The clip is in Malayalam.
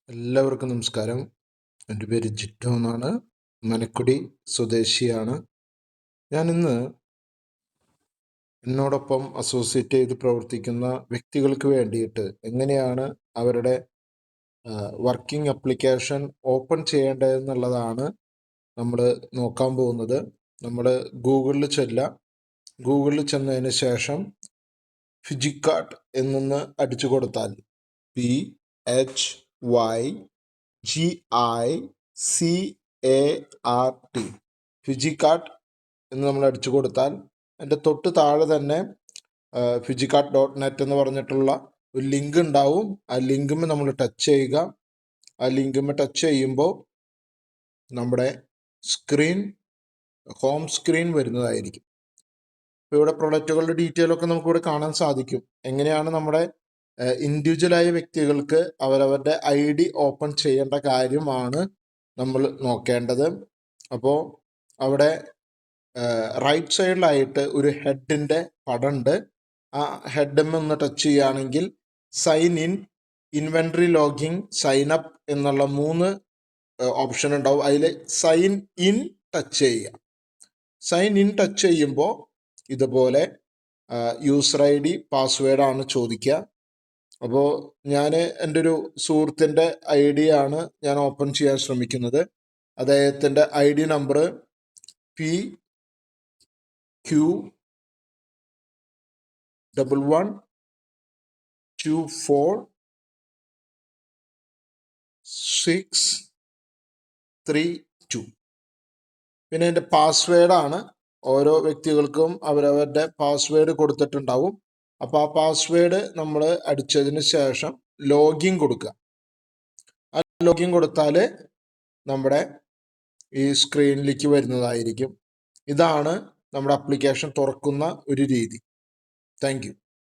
എല്ലാവർക്കും നമസ്കാരം. എൻ്റെ പേര് ജിറ്റോ എന്നാണ്. മനക്കുടി സ്വദേശിയാണ്. ഞാനിന്ന് എന്നോടൊപ്പം അസോസിയേറ്റ് ചെയ്ത് പ്രവർത്തിക്കുന്ന വ്യക്തികൾക്ക് വേണ്ടിയിട്ട് എങ്ങനെയാണ് അവരുടെ വർക്കിംഗ് ആപ്ലിക്കേഷൻ ഓപ്പൺ ചെയ്യേണ്ടതെന്നുള്ളതാണ് നമ്മൾ നോക്കാൻ പോകുന്നത്. നമ്മൾ ഗൂഗിളിൽ ചെന്നതിന് ശേഷം ഫിജിക്കാർട്ട് എന്നൊന്ന് അടിച്ചു കൊടുത്താൽ PHYGICART ഫിജിക്കാർട്ട് എന്ന് നമ്മൾ അടിച്ചു കൊടുത്താൽ അതിൻ്റെ തൊട്ട് താഴെ തന്നെ fijicat.net എന്ന് പറഞ്ഞിട്ടുള്ള ഒരു ലിങ്ക് ഉണ്ടാവും. ആ ലിങ്കുമ്മ നമ്മൾ ടച്ച് ചെയ്യുക. ആ ലിങ്കുമ്മ ടച്ച് ചെയ്യുമ്പോൾ നമ്മുടെ ഹോം സ്ക്രീൻ വരുന്നതായിരിക്കും. ഇപ്പോൾ ഇവിടെ പ്രൊഡക്റ്റുകളുടെ ഡീറ്റെയിൽ ഒക്കെ നമുക്കിവിടെ കാണാൻ സാധിക്കും. എങ്ങനെയാണ് നമ്മുടെ ഇൻഡിവിജ്വലായ വ്യക്തികൾക്ക് അവരവരുടെ ID ഓപ്പൺ ചെയ്യേണ്ട കാര്യമാണ് നമ്മൾ നോക്കേണ്ടത്. അപ്പോൾ അവിടെ റൈറ്റ് സൈഡിലായിട്ട് ഒരു ഹെഡിൻ്റെ പടമുണ്ട്. ആ ഹെഡുമ്മ ഒന്ന് ടച്ച് ചെയ്യുകയാണെങ്കിൽ sign in, inventory logging, sign up എന്നുള്ള 3 ഓപ്ഷൻ ഉണ്ടാവും. അതിൽ സൈൻ ഇൻ ടച്ച് ചെയ്യുക. സൈൻ ഇൻ ടച്ച് ചെയ്യുമ്പോൾ ഇതുപോലെ യൂസർ ID പാസ്വേഡാണ് ചോദിക്കുക. അപ്പോൾ ഞാൻ എൻ്റെ ഒരു സുഹൃത്തിൻ്റെ ID ആണ് ഞാൻ ഓപ്പൺ ചെയ്യാൻ ശ്രമിക്കുന്നത്. അദ്ദേഹത്തിൻ്റെ ID നമ്പർ PQ11242632. പിന്നെ എൻ്റെ പാസ്വേഡാണ്. ഓരോ വ്യക്തികൾക്കും അവരവരുടെ പാസ്വേഡ് കൊടുത്തിട്ടുണ്ടാവും. അപ്പോൾ ആ പാസ്വേഡ് നമ്മൾ അടിച്ചതിന് ശേഷം ലോഗിൻ കൊടുക്കുക. ആ ലോഗിൻ കൊടുത്താൽ നമ്മുടെ ഈ സ്ക്രീനിലേക്ക് വരുന്നതായിരിക്കും. ഇതാണ് നമ്മുടെ ആപ്ലിക്കേഷൻ തുറക്കുന്ന ഒരു രീതി. Thank you.